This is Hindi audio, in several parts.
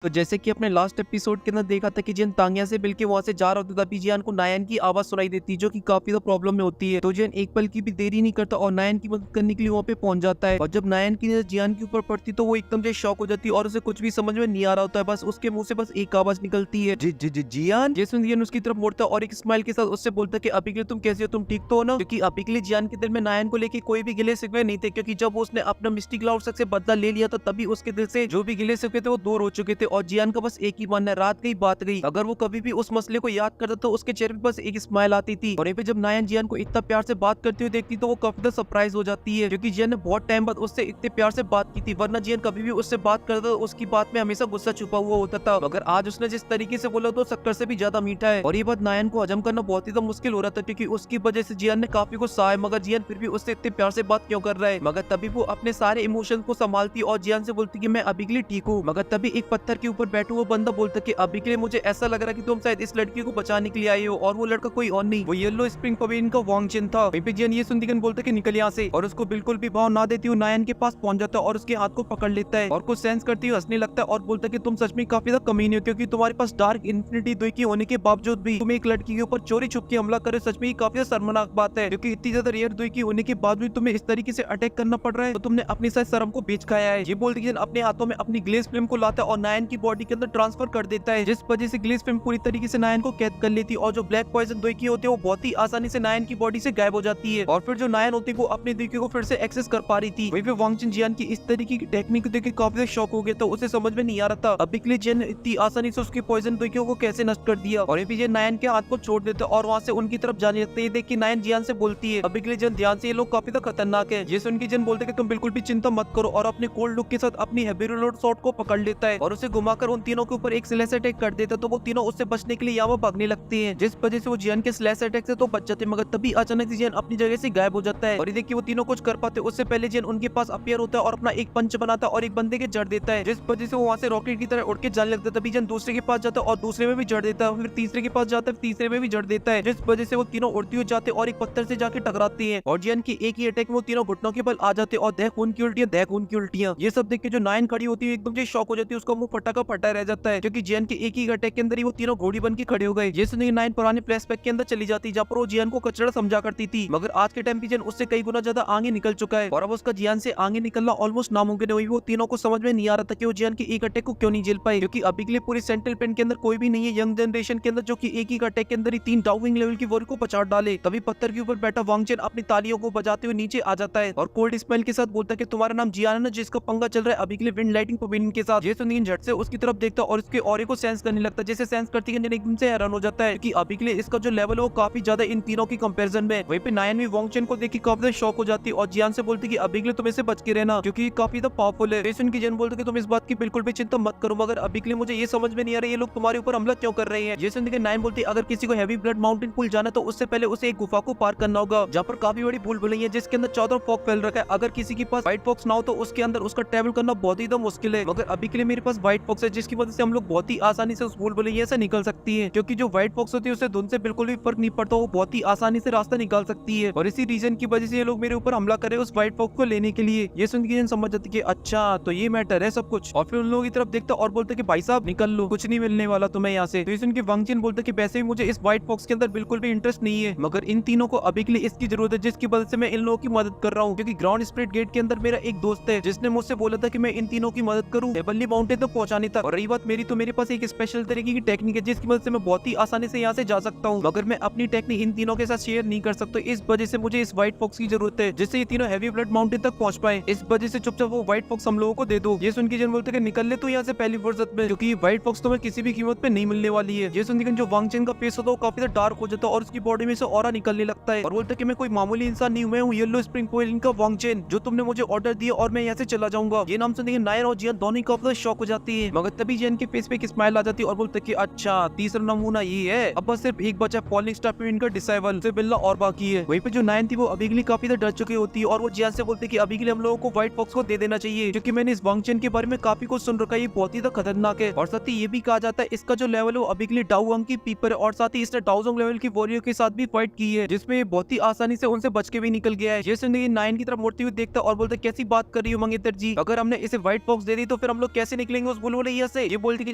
तो जैसे कि अपने लास्ट एपिसोड के अंदर देखा था कि जिन तांगिया से मिलके वहां से जा रहा होता तभी जियान को नायन की आवाज सुनाई देती है जो कि काफी ज्यादा प्रॉब्लम में होती है। तो जियान एक पल की भी देरी नहीं करता और नायन की मदद करने के लिए वहां पे पहुंच जाता है। और जब नायन की नजर जियान के ऊपर पड़ती तो वो एकदम से शॉक हो जाती है और उसे कुछ भी समझ में नहीं आ रहा होता है। बस उसके मुंह से बस एक आवाज निकलती है, जी जी जी जियान। जैसे जियान उसकी तरफ मुड़ता है और एक स्माइल के साथ उससे बोलता है कि अभी के लिए तुम कैसे हो, तुम ठीक तो हो ना। क्योंकि अभी के लिए जियान के दिल में नायन को लेके कोई भी गिले शिकवे नहीं थे, क्योंकि जब उसने अपना मिस्टिक क्लाउड से बदला ले लिया था तभी उसके दिल से जो भी गिले शिकवे थे वो दूर हो चुके थे। और जियान का बस एक ही मानना है, रात गई बात गई। अगर वो कभी भी उस मसले को याद करता तो उसके चेहरे पे बस एक स्माइल आती थी। और पे जब नायन जियान को इतना प्यार से बात करते हुए देखती तो वो काफी ज्यादा सरप्राइज हो जाती है, क्योंकि जियान ने बहुत टाइम बाद उससे इतने प्यार से बात की थी। वरना जियान कभी भी उससे बात करता तो उसकी बात में हमेशा गुस्सा छुपा हुआ होता था, मगर आज उसने जिस तरीके से बोला तो शक्कर से भी ज्यादा मीठा है। और ये बात नायन को हजम करना बहुत ही तो मुश्किल हो रहा था, क्योंकि उसकी वजह से जियान ने काफी गुस्सा है, मगर जियान फिर भी उससे इतने प्यार से बात क्यों कर रहा है। मगर तभी वो अपने सारे इमोशंस को संभालती और जियान से बोलती कि मैं अभी के लिए ठीक हूँ। मगर तभी एक पत्थर के ऊपर बैठा हुआ बंदा बोलता कि अभी के लिए मुझे ऐसा लग रहा है कि तुम शायद इस लड़की को बचाने के लिए आई हो, और वो लड़का कोई और नहीं, वो येलो स्प्रिंग पवेलियन का वांगचिन था। वहीं पे जियान ये सुनती बोलता कि निकल यहाँ से, और उसको बिल्कुल भी भाव ना देती हुई नायन के पास पहुंच जाता है और उसके हाथ को पकड़ लेता है और कुछ सेंस करती हुई हंसने लगता है और बोलता है कि तुम सच में काफी ज्यादा कमीने हो, क्योंकि तुम्हारे पास डार्क इन्फिनिटी 2 की होने के बावजूद भी तुम एक लड़की के ऊपर चोरी छुप के हमला करे। सच में ये काफी शर्मनाक बात है, क्योंकि इतनी ज्यादा रेयर 2 की होने के बाद भी तुम्हें इस तरीके से अटैक करना पड़ रहा है, तो तुमने अपनी शायद शर्म को बेच खाया है। ये बोलती है अपने हाथों में अपनी ग्लेस फिल्म को लाता है और नायन की बॉडी के अंदर ट्रांसफर कर देता है, जिस वजह से ग्लेस फिल्म पूरी तरीके से नायन को कैद कर लेती है। और जो ब्लैक पॉइजन 2 की होती है वो बहुत ही आसानी से नायन की बॉडी से गायब हो जाती है, और फिर जो नायन होती है वो अपने द्विकी को फिर से एक्सेस कर पा रही थी। वहीं पे वांगचिन जियान की इस तरीके की टेक्निक देख के काफी शॉक हो गया, तो उसे समझ में नहीं आ रहा था अभी के लिए जियान इतनी आसानी से उसकी पॉइजन द्विकियों को कैसे नष्ट कर दिया। और ये नायन के हाथ को छोड़ देते और वहाँ से उनकी तरफ जाने लगते हैं। देख के नायन जियान से बोलती है अभी के लिए जियान ध्यान से, ये लोग काफी तो खतरनाक है। ये सुन के जियान बोलते कि तुम बिल्कुल भी चिंता मत करो, और अपने कोल्ड लुक के साथ अपनी हेवी रिलोड शॉट को पकड़ लेता है और उसे घुमाकर उन तीनों के ऊपर एक स्लैश अटैक कर देता है। तो वो तीनों उससे बचने के लिए यहाँ भागने लगते हैं, जिस वजह से वो जियान के स्लैश अटैक से तो बच जाते हैं। मगर तभी अचानक से जियान अपनी जगह से गायब हो जाता है, और ये देखिए वो तीनों कुछ कर पाते उससे पहले जियान उनके पास अपीयर होता है और अपना एक पंच बनाता है और एक बंदे के जड़ देता है, जिस वजह से वो वहाँ से रॉकेट की तरह उड़ के जाने लगता है। तभी जियान दूसरे के पास जाता है और दूसरे में भी जड़ देता है, फिर तीसरे के पास जाता है, तीसरे में भी जड़ देता है, जिस वजह से वो तीनों उड़ती हुई जाते और एक पत्थर से जाके टकराती है। और जियान की एक ही अटैक में वो तीनों घुटनों के बल आ जाते और देख उनकी उल्टियां, देख उनकी उल्टियां। ये सब देख के जो नायन खड़ी होती है एकदम से शॉक हो जाती है, उसका मुंह फटा का फटा रह जाता है, क्योंकि जियान के एक ही अटैक के अंदर ही वो तीनों घोड़ी बन के खड़े हो गए। ये सुनिए नायन पुराने फ्लैशबैक के अंदर चली जाती, जहाँ पर वो जियान को कचरा समझा करती थी, मगर आज के टाइम पे जियान उससे कई गुना ज्यादा आगे निकल चुका है और अब उसका जियान से आगे निकलना ऑलमोस्ट नामुमकिन है। वो तीनों को समझ में नहीं आ रहा था कि वो जियान के एक अटैक को क्यों नहीं झेल पाए, क्योंकि अभी के लिए पूरी सेंट्रल पेन के अंदर कोई भी नहीं है यंग जनरेशन के अंदर जो कि एक ही अटैक के अंदर ही 3 डाउविंग लेवल की वॉर को पछाड़ डाले। तभी पत्थर के ऊपर बैठा वांगचेन अपनी तालियों को बजाते हुए नीचे आ जाता है और कोल्ड स्मेल के साथ बोलता है कि तुम्हारा नाम जियान है ना, जिसका पंगा चल रहा है अभी के लिए विंड लाइटिंग पवेलियन के साथ। ये सुनिए झट से उसकी तरफ देखता और उसके ऑरे को सेंस करने लगता है। जैसे सेंस करती है एकदम से हैरान हो जाता है कि अभी के लिए इसका जो लेवल है वो काफी ज्यादा इन तीनों की कंपैरिजन में। वहीं पे नायन भी वांगचेन को देख के काफी शॉक हो जाती है और जियान से बोलती है कि अभी के लिए तुम इससे बच के रहना, क्योंकि ये काफी ज्यादा पावरफुल है। सुन के जियान बोलते कि तुम इस बात की बिल्कुल भी चिंता मत करो, मगर अभी के लिए मुझे ये समझ में नहीं आ रहा ये लोग तुम्हारे ऊपर हमला क्यों कर रहे हैं। ये सुन के नायन बोलती है अगर किसी को हैवी ब्लड माउंटेन पुल जाना तो उससे पहले उसे एक गुफा को पार करना होगा, जहाँ पर काफी बड़ी भूल भुलैया है जिसके अंदर 14 फॉग फैल रखा है। अगर किसी के पास व्हाइट फॉक्स ना हो तो उसके अंदर उसका ट्रैवल करना बहुत ही मुश्किल है, मगर अभी के लिए मेरे पास व्हाइट फॉक्स है, जिसकी वजह से हम लोग बहुत ही आसानी से उस भूल भुलैया से निकल सकती है, क्योंकि जो व्हाइट फॉक्स होती है उसे धुंध से बिल्कुल भी फर्क नहीं पड़ता, वो बहुत ही आसानी से रास्ता निकाल सकती है। और इसी रीजन की वजह से ये लोग मेरे ऊपर हमला करे उस व्हाइट फॉक्स को लेने के लिए। ये सुन के समझ जाती है अच्छा तो ये मैटर है सब कुछ, और फिर उन लोगों की तरफ देखता और बोलता कि भाई साहब निकल लो, कुछ नहीं मिलने वाला तुम्हें यहाँ से। तो ये सुन के वांगचेन बोलता कि वैसे भी मुझे इस व्हाइट फॉक्स के अंदर बिल्कुल भी इंटरेस्ट नहीं है, मगर इन तीनों को अभी के लिए इसकी जरूरत है, जिसकी वजह से मैं इन लोगों की मदद कर रहा हूँ, क्योंकि ग्राउंड स्पिरिट गेट के अंदर मेरा एक दोस्त है जिसने मुझसे बोला था कि मैं इन तीनों की मदद करूँ हेवनली माउंटेन तक पहुंचाने तक। और रही बात मेरी, तो मेरे पास एक स्पेशल तरीके की टेक्निक है जिसकी मदद से मैं बहुत ही आसानी से यहाँ से जा सकता हूँ, मगर मैं अपनी टेक्निक इन तीनों के साथ शेयर नहीं कर सकता। इस वजह से मुझे इस व्हाइट फॉक्स की जरूरत है जिससे ये तीनों हैवी ब्लड माउंटेन तक पहुंच पाए। इस वजह से चुपचाप वो व्हाइट फॉक्स हम लोगों को दे दो। ये सुन के जन बोलते कि निकल ले तो यहाँ से पहली फुर्सत में, क्योंकि व्हाइट फॉक्स तुम्हें किसी भी कीमत पे नहीं मिलने वाली है। ये सुन के जो वांगचेन का फेस होता है वो काफी डार्क हो जाता है और उसकी बॉडी में से ऑरा निकलने लगता है और बोलता है कि मैं कोई मामूली इंसान नहीं हूँ, मैं हूँ येलो स्प्रिंग पवेलियन का वांगचेन, जो तुमने मुझे ऑर्डर दिया और मैं यहाँ से चला जाऊंगा। ये नाम सुनने के नायन और जियान दोनों काफी शॉक हो जाती है, मगर तभी जियान के फेस पे एक स्माइल आ जाती है और बोलते कि अच्छा तीसरा नमूना ये है, अब बस सिर्फ एक बचा फॉलिंग स्टार पवेलियन का डिसाइबल से मिलना और बाकी है। वहीं पे जो नायन थी वो अभी के लिए काफी डर चुकी होती है और वो जियान से बोलते कि अभी के लिए हम लोगों को व्हाइट फॉक्स को दे देना चाहिए, क्योंकि मैंने इस वांगचेन के बारे में काफी कुछ सुन रखा है, ये बहुत ही खतरनाक है। और साथ ही ये भी कहा जाता है इसका जो लेवल है वो अभी के लिए डाउअंग की पीपर है, और साथ ही इसने डाउजोंग लेवल की वॉरियर के साथ भी फाइट की है, जिसमें बहुत ही आसानी से उनसे बच के भी निकल गया है। ये सुनने नायन की तरफ मुड़ती हुई देखता और बोलता कैसी बात कर रही हो मंगेतर जी, अगर हमने इसे व्हाइट फॉक्स दे दी तो फिर हम लोग कैसे निकलेंगे उस पावरफुल हो रही है से। ये बोलती कि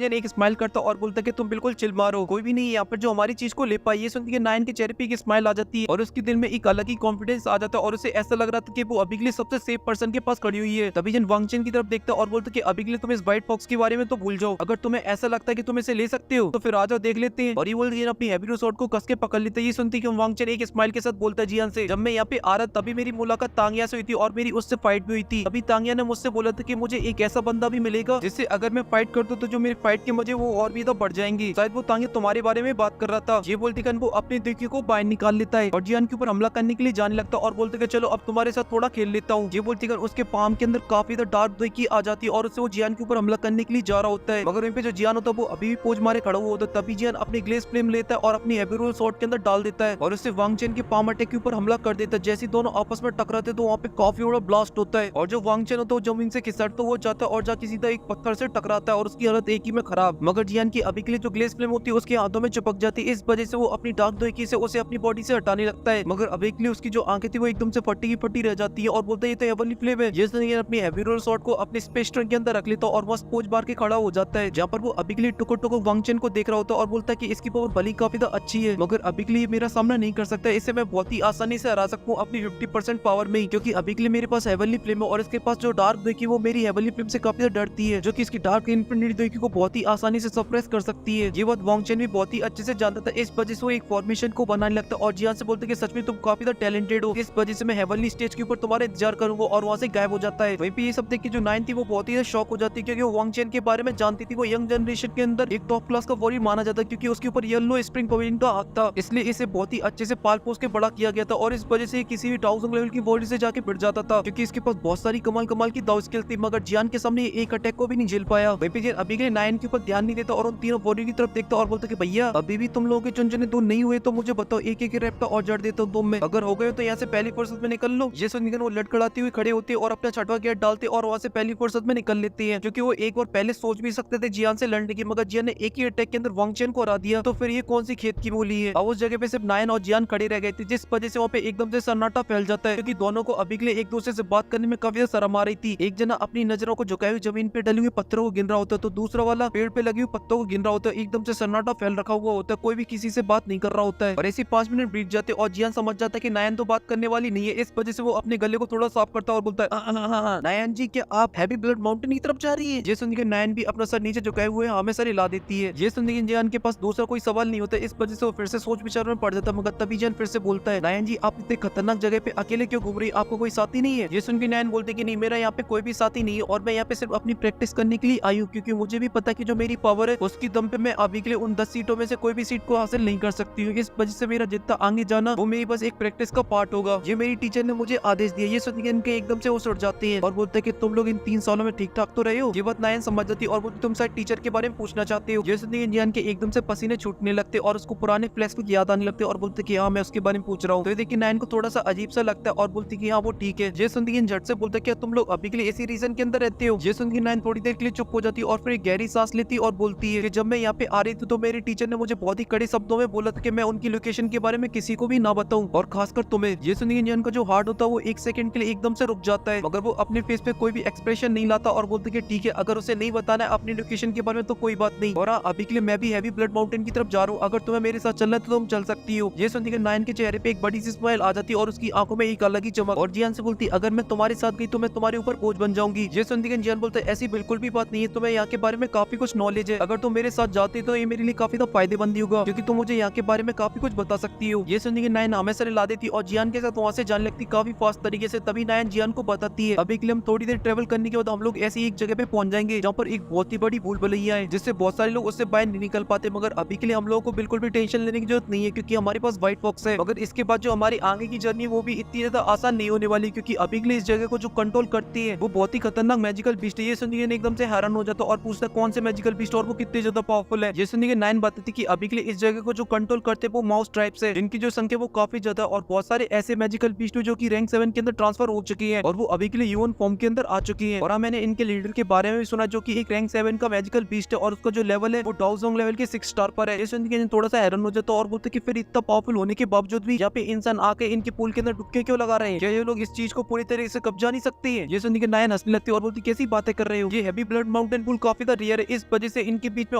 जन एक स्माइल करता और बोलता कि तुम बिल्कुल चिल मारो, कोई भी नहीं है यहाँ पर जो हमारी चीज को ले पाई। ये सुनती कि नायन के चेहरे पे एक स्माइल आ जाती है और उसके दिल में एक अलग ही कॉन्फिडेंस आ जाता है और उसे ऐसा लग रहा था कि वो अभी के लिए सबसे सेफ पर्सन के पास खड़ी हुई है। तभी जन वांग चेन की तरफ देखता और बोलता कि अभी के लिए तुम इस व्हाइट फॉक्स के बारे में तो भूल जाओ, अगर तुम्हें ऐसा लगता है कि तुम इसे ले सकते हो तो फिर आ जाओ देख लेते हैं। और ये बोलती है अपनी हैवी स्वॉर्ड को कस के पकड़ लेते। ये सुनती कि वांग चेन एक स्माइल के साथ बोलता है जियान से, जब मैं यहाँ पे आ रहा तभी मेरी मुलाकात तांगिया से हुई थी और मेरी उससे फाइट भी हुई थी। अभी तांगिया ने मुझसे बोला था कि मुझे एक ऐसा बंदा भी मिलेगा जिससे अगर मैं फाइट कर दूं तो जो मेरी फाइट के मजे वो और भी तो बढ़ जाएंगी। शायद वो तांगिया तुम्हारे बारे में बात कर रहा था। ये बोलती कि वो अपने देखिए को बाहर निकाल लेता है और जियान के ऊपर हमला करने के लिए जाने लगता और बोलते कि चलो अब तुम्हारे साथ थोड़ा खेल लेता हूँ। ये बोलती उसके पाम के अंदर काफी डार्क देखी आ जाती है और उससे वो जियान के ऊपर हमला करने के लिए जा रहा होता है, मगर वहीं पे जो जियान होता है वो अभी भी पोज मारे खड़ा हुआ होता है। तभी जियान अपनी ग्लेस फ्लेम लेता है और अपनी हेवी रोल शॉट के अंदर डाल देता है और उससे वांग चेन के पाम अटैक के ऊपर हमला कर देता है। जैसे दोनों आपस में टकराते तो वहाँ पे काफी बड़ा ब्लास्ट होता है और जो वांग चेन होता है जमीन से खिसट तो वो जाता है और जाके सीधा एक पत्थर से टकराता है और उसकी हालत एक ही में खराब। मगर जियान की अभी के लिए जो ग्लेस फ्लेम होती है उसके हाथों में चिपक जाती है, इस वजह से वो अपनी डार्क दोइकी से उसे अपनी बॉडी से हटाने लगता है। मगर अभी के लिए उसकी जो आंखें थी वो एकदम से फटी की फटी रह जाती है और बोलता है ये तो हेवनली फ्लेम है। जिसने अपनी हेवी रोल शॉट को अपने स्पेस ट्रंक के अंदर रख लेता और मस्त पोज मार के खड़ा हो जाता है, जहाँ पर वो अभी के लिए टुको टुको वांग चेन को देख रहा होता है और बोलता है कि इसकी पावर भली काफी अच्छी है मगर अभी के लिए मेरा सामना नहीं कर सकता, इसे मैं बहुत ही आसानी से हरा सकता हूँ अपनी 50% पावर में ही, क्योंकि अभी के लिए मेरे पास हेवनली फ्लेम है और इसके पास जो डार्क दोइकी वो मेरी हेवनली फ्लेम से काफी डरती है, जो कि इसकी डार्क इन्फिनिटी दोइकी को बहुत ही आसानी से सप्रेस कर सकती है। ये बात वांग चेन भी बहुत ही अच्छे से जानता था, इस वजह से वो एक फॉर्मेशन को बनाने लगता और जियान से बोलते कि सच में तुम काफी टैलेंटेड हो, इस वजह से मैं हेवनली स्टेज के ऊपर तुम्हारा इंतजार करूंगा और वहाँ से गायब हो जाता है। वहीं पे ये सब देख के जो नायन थी वो बहुत ही शॉक हो जाती है क्योंकि वो वांग चेन के बारे में जानती थी। वो यंग जनरेशन के अंदर एक टॉप क्लास का वॉरियर माना जाता है क्योंकि उसके ऊपर येलो स्प्रिंग पवेलियन का हाथ था, इसलिए इसे बहुत ही अच्छे से पाल पोस के बड़ा किया गया था और इस वजह से किसी भी 1000 लेवल की बॉडी से जाके भिड़ जाता था क्योंकि इसके पास बहुत सारी कमाल कमाल की दाव स्किल थी। मगर जियान के सामने एक अटैक को भी नहीं झेल पाया। वहीं पे अभी के नायन के ऊपर ध्यान नहीं देता और उन तीनों बॉडी की तरफ देखता और बोलता कि भैया अभी भी तुम लोगों के चुनचुने दूर नहीं हुए तो मुझे बताओ, एक एक रैप का और जड़ देता हूँ तुम में, अगर हो गए तो यहाँ से पहली फुर्सत में निकल लो। ये सुनकर वो लड़खड़ाती हुई खड़े होते और अपना छठवा गेट डालते और वहाँ से पहली फुर्सत में निकल लेते हैं, क्योंकि वो एक बार पहले सोच भी सकते थे जियान से लड़ने की, मगर जियान ने एक ही अटैक के अंदर वांग चेन को हरा दिया तो फिर ये कौन सी खेत की बोली है। और उस जगह पे सिर्फ नायन और जियान खड़े रह गए थे, जिस वजह से वहाँ पे एकदम से सन्नाटा फैल जाता है क्योंकि दोनों को अभी के लिए एक दूसरे से बात करने में काफी शर्म आ रही थी। एक जना अपनी नजरों को झुकाए हुए जमीन पे डली हुई पत्थरों को गिन रहा होता है तो दूसरा वाला पेड़ पे लगी हुई पत्तों को गिन रहा होता है। एकदम से सन्नाटा फैल रखा हुआ होता है, कोई भी किसी से बात नहीं कर रहा होता है और ऐसे 5 मिनट बीत जाते और जियान समझ जाता है कि नायन तो बात करने वाली नहीं है, इस वजह से वो अपने गले को थोड़ा साफ करता है और बोलता है नायन जी क्या आप हैवी ब्लड माउंटेन की तरफ जा रही है। ये सुनकर नायन भी अपना सर नीचे झुकाए हुए हमेशा हिला देती है। ये सुनकर जियान के पास दूसरा कोई सवाल नहीं होता, इस वजह से वो फिर से सोच विचार में पड़ जाता है। मगर तभी जियान फिर से बोलता है नायन जी आप इतने खतरनाक जगह पे अकेले क्यों घूम रही, आपको कोई साथी नहीं है। ये सुनकर नायन बोलते कि नहीं मेरा यहाँ पे कोई भी साथी नहीं है और मैं यहाँ पे सिर्फ अपनी प्रैक्टिस करने के लिए आई हूँ, क्योंकि मुझे भी पता है कि जो मेरी पावर है उसकी दम पे मैं अभी के लिए उन 10 सीटों में से कोई भी सीट को हासिल नहीं कर सकती हूँ। इस वजह से मेरा जितना आगे जाना वो मेरी बस एक प्रैक्टिस का पार्ट होगा, ये मेरी टीचर ने मुझे आदेश दिया। ये सुनकर इनके एकदम से वो उड़ जाते हैं और बोलते हैं कि तुम लोग इन 3 सालों में ठीक ठाक तो रहे हो। ये बात नायन समझ जाती है और बोलती तुम शायद टीचर के बारे में पूछना चाहते हो। ये सुनकर जियान के एकदम से पसीने छूटने लगते और उसको पुराने फ्लैशबैक याद आने लगते और बोलते कि हाँ मैं उसके बारे में पूछ रहा हूँ। तो देखिए नायन को थोड़ा सा अजीब सा लगता है और बोलती कि हाँ वो ठीक है। ये सुनकर झट से बोलते क्या तुम लोग अभी के लिए इसी रीजन के अंदर रहते हो। ये सुनकर नायन थोड़ी देर के लिए चुप हो जाती है और फिर एक गहरी सांस लेती और बोलती है कि जब मैं यहाँ पे आ रही थी तो मेरी टीचर ने मुझे बहुत ही कड़े शब्दों में बोला था कि मैं उनकी लोकेशन के बारे में किसी को भी ना बताऊं और खासकर तुम्हें। ये सुनकर जियान का जो हार्ट होता है वो 1 सेकंड के लिए एकदम से रुक जाता है, मगर वो अपने फेस पे कोई भी एक्सप्रेशन नहीं लाता और बोलते कि ठीक है अगर उसे नहीं बताना है अपनी लोकेशन के बारे में तो कोई बात नहीं, और अभी के लिए मैं भी हैवी ब्लड माउंटेन की तरफ जा रहा हूँ, अगर तुम्हें मेरे साथ चलना है तो तुम चल सकती हो। ये सुनकर नायन के चेहरे पे एक बड़ी सी स्माइल आ जाती है और उसकी आंखों में एक अलग ही चमक, और जियान से बोलती अगर मैं तुम्हारे साथ गई तो मैं तुम्हारे ऊपर बोझ बन जाऊंगी। ये सुनकर जियान बोलता है ऐसी बिल्कुल भी बात नहीं है, तुम्हें यहाँ के बारे में काफी कुछ नॉलेज है, अगर तुम मेरे साथ जाती तो ये मेरे लिए काफी फायदेमंद होगा क्योंकि तुम मुझे यहाँ के बारे में काफी कुछ बता सकती हो। ये सुनकर नायन हमेशा ला देती और जियान के साथ वहाँ से जाने लगती काफी फास्ट तरीके से। तभी नायन जियान को बताती है अभी के लिए हम थोड़ी देर ट्रेवल करने के बाद हम लोग ऐसी एक जगह पे पहुंच जाएंगे जहाँ पर एक बहुत ही बड़ी भूल भुलैया है जिससे बहुत सारे लोग उससे बाहर नहीं निकल पाते, मगर अभी के लिए हम लोगों को बिल्कुल भी टेंशन लेने की जरूरत नहीं है क्योंकि हमारे पास व्हाइट फॉक्स है। मगर इसके बाद जो हमारी आगे की जर्नी वो भी इतनी ज्यादा आसान नहीं होने वाली क्योंकि अभी के लिए इस जगह को जो कंट्रोल करती है वो बहुत ही खतरनाक मैजिकल बीस्ट है। ये सुनकर एकदम से हैरान हो जाता और पूछता कौन से मैजिकल बीस्ट और वो कितने ज्यादा पावरफुल है। ये सुनकर नायन बताती कि अभी के लिए इस जगह को जो कंट्रोल करते वो माउस ट्राइब्स है जिनकी जो संख्या वो काफी ज्यादा और बहुत सारे ऐसे मैजिकल बीस्ट जो की रैंक 7 के अंदर ट्रांसफर हो चुकी है और वो अभी के लिए ह्यूमन फॉर्म के अंदर आ चुकी है। और हाँ मैंने इनके लीडर के बारे में भी सुना जो कि एक रैंक 7 का मैजिकल बीस्ट है और उसका जो लेवल है वो डाउजोंग लेवल के 6 स्टार पर है। ये सुनकर थोड़ा सा हैरान हो जाता और बोलते कि फिर इतना पावरफुल होने के बावजूद भी यहाँ पे इंसान आके इनके पूल के अंदर डुबके क्यों लगा रहे हैं, क्या ये लोग इस चीज को पूरी तरीके से कब्जा नहीं सकते हैं। ये सुनकर नायन हंसने लगती और बोलती कैसी बातें कर रहे हो, ये हैवी ब्लड माउंटेन पूल काफी ज्यादा रेयर है, इस वजह से इनके बीच में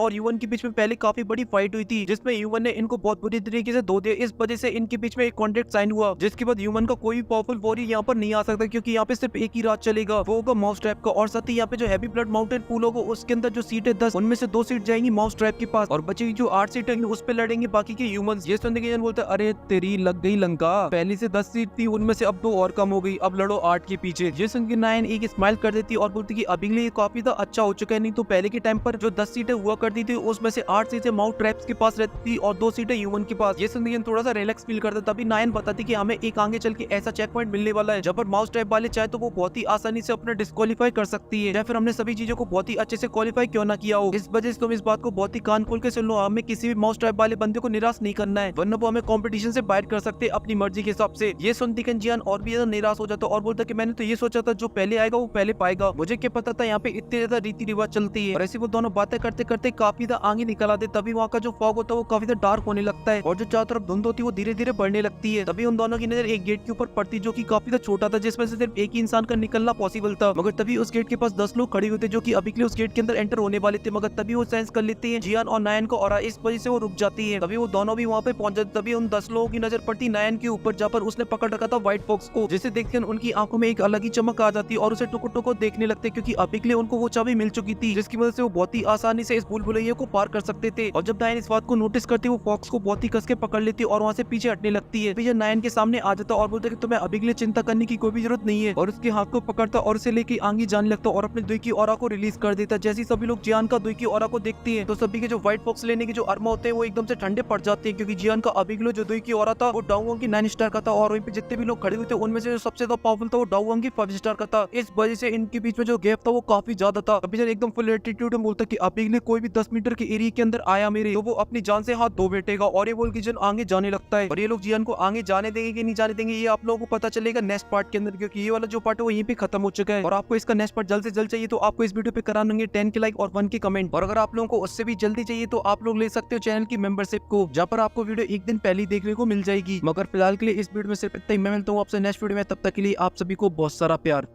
और ह्यूमन के बीच में पहले काफी बड़ी फाइट हुई थी, जिसमें ह्यूमन ने इनको बहुत बुरी तरीके से धो दिया। इस वजह से इनके बीच में एक कॉन्ट्रैक्ट साइन हुआ, जिसके बाद ह्यूमन का कोई भी पावरफुल वॉरियर यहाँ पर नहीं आ सकता, क्योंकि यहाँ पे सिर्फ एक ही राज चलेगा, वो होगा माउस ट्रैप का। और साथ ही यहाँ पे जो हैवी ब्लड माउंटेन पूल होगा उसके अंदर जो सीट है 10, उनमें से 2 सीट जाएंगी माउस ट्रैप के पास, और बची जो 8 सीट है उस पे लड़ेंगे बाकी के ह्यूमंस। ये सुनते के बोलते अरे तेरी लग गई लंका, पहले से 10 सीट थी उनमें से अब 2 और कम हो गई, अब लड़ो 8 के पीछे। ये सुन के नायन एक स्माइल कर देती और बोलती कि अभी के लिए काफी तो अच्छा हो चुका है, नहीं तो पहले के टाइम पर जो 10 सीटें हुआ करती थी उसमें से 8 सीटें माउंट ट्रैप्स के पास रहती थी और 2 सीटें ह्यूमन के पास। ये सुन के थोड़ा सा रिलैक्स फील करता, तभी नायन बताती कि हमें एक आगे चल के ऐसा चेक पॉइंट मिलने वाला है जब पर माउस ट्रैप वाले चाहे तो वो बहुत ही आसानी से अपना डिस्क्वालीफाई कर सकती है, या फिर हमने सभी चीजों को बहुत ही अच्छे से क्वालिफाई क्यों ना किया हो। इस वजह से तुम इस बात को बहुत ही कान खोल के सुन लो, हमें किसी भी माउस ट्रैप वाले बंदे को निराश नहीं करना है, वरना वो हमें कंपटीशन से बाहर कर सकते अपनी मर्जी के हिसाब से। ये सुनती जियान और भी ज्यादा निराश हो जाता और बोलता कि मैंने तो ये सोचा था जो पहले आएगा वो पहले पाएगा, मुझे क्या पता था यहाँ पे इतने ज्यादा रीति रिवाज चलती है। और ऐसे वो दोनों बातें करते करते काफी ज्यादा आगे निकल आते, तभी वहाँ का जो फॉग होता है वो काफी ज्यादा डार्क होने लगता है और जो चारों तरफ धुंध होती है वो धीरे धीरे बढ़ने लगती है। तभी उन दोनों की नजर एक गेट के ऊपर पड़ती जो की काफी ज्यादा छोटा था, जिसमें से सिर्फ एक ही इंसान का निकलना पॉसिबल था। मगर तभी उस गेट के पास 10 लोग खड़े होते जो की अभी के लिए उस गेट के अंदर एंटर होने वाले थे, मगर तभी वो सेंस कर लेते हैं जियान और नायन को, और इस वजह से वो रुक जाती है। तभी वो दोनों भी वहाँ पे पहुंच जाते। तभी उन 10 लोगों की नजर पड़ती नायन के ऊपर, जहाँ पर उसने पकड़ रखा था व्हाइट फॉक्स को, जिसे देखकर उनकी आंखों में एक अलग ही चमक आ जाती और उसे टुको टुको देखने लगते, क्योंकि अभी के लिए उनको वो चाबी मिल चुकी थी जिसकी वजह से वो बहुत ही आसानी से इस भूल भुलैया को पार कर सकते थे। और जब नायन इस बात को नोटिस करती वो फॉक्स को बहुत ही कस के पकड़ लेती और वहाँ से पीछे हटने लगती है। फिर नायन के सामने आ जाता और बोलता कि तुम्हें अभी के लिए चिंता करने की कोई भी जरूरत नहीं है, और उसके हाथ को पकड़ता और उसे लेके आगे जाने लगता और अपने दुई की ऑरा को रिलीज कर देता। जैसे सभी लोग जियान का दुई की ऑरा को देखते हैं तो सभी के जो व्हाइट फॉक्स लेने के जो अरमा होते हैं वो एकदम से ठंडे पड़ जाते हैं, क्योंकि जियान का अभी के लिए जो दुई की ऑरा था वो डाउवोंग की 9 स्टार का था, और वहीं पे जितने भी लोग खड़े हुए थे उनमें से जो सबसे ज्यादा पावरफुल था वो डाउवोंग की 5 स्टार का था। इस वजह से इनके बीच में जो गैप था वो काफी ज्यादा था। अभी जब एकदम फुल एटीट्यूड में बोलता कि अभी के लिए कोई भी 10 मीटर के एरिया के अंदर आया मेरे तो वो अपनी जान से हाथ धो बैठेगा, और ये बोल के जियान आगे जाने लगता है। और ये लोग जियान को आगे जाने देंगे कि नहीं जाने देंगे ये आप लोगों को पता चलेगा नेक्स्ट पार्ट के अंदर, क्योंकि ये वाला जो पार्ट है वो यहीं पे खत्म हो चुका है। और आपको इसका नेक्स्ट पार्ट जल्द से जल्द चाहिए तो आपको इस वीडियो पे करा देंगे 10 के लाइक और 1 के कमेंट। और अगर आप लोगों को उससे भी जल्दी चाहिए तो आप लोग ले सकते हो चैनल की मेंबरशिप को, जहाँ पर आपको वीडियो एक दिन पहले देखने को मिल जाएगी। मगर फिलहाल के लिए इस वीडियो में सिर्फ इतना ही। मैं मिलता हूँ आपसे नेक्स्ट वीडियो में, तब तक के लिए आप सभी को बहुत सारा प्यार।